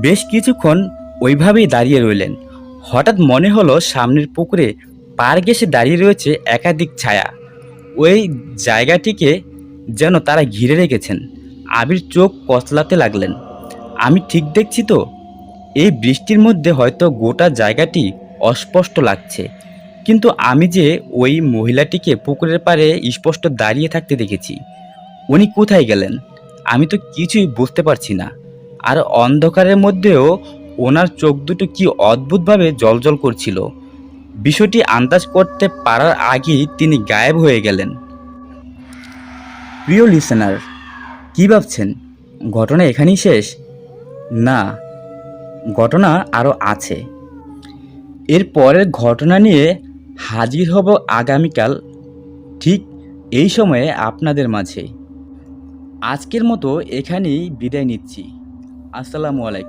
বেশ কিছুক্ষণ ওইভাবেই দাঁড়িয়ে রইলেন। হঠাৎ মনে হলো সামনের পুকুরে পাড় ঘেঁষে দাঁড়িয়ে রয়েছে একাধিক ছায়া। ওই জায়গাটিকে যেন তারা ঘিরে রেখেছেন। আবির চোখ কচলাতে লাগলেন। আমি ঠিক দেখছি তো? এই বৃষ্টির মধ্যে হয়তো গোটা জায়গাটি অস্পষ্ট লাগছে, কিন্তু আমি যে ওই মহিলাটিকে পুকুরের পাড়ে স্পষ্ট দাঁড়িয়ে থাকতে দেখেছি। উনি কোথায় গেলেন? আমি তো কিছুই বুঝতে পারছি না। আর অন্ধকারের মধ্যেও ওনার চোখ দুটো কি অদ্ভুতভাবে জ্বলজ্বল করছিল। বিষয়টি আন্দাজ করতে পারার আগেই তিনি গায়েব হয়ে গেলেন। প্রিয় লিসেনার, কী ভাবছেন? ঘটনা এখানেই শেষ? না, ঘটনা আরও আছে। এর পরের ঘটনা নিয়ে হাজির হব আগামীকাল ঠিক এই সময়ে আপনাদের মাঝে। আজকের মতো এখানেই বিদায় নিচ্ছি। আসসালামু আলাইকুম।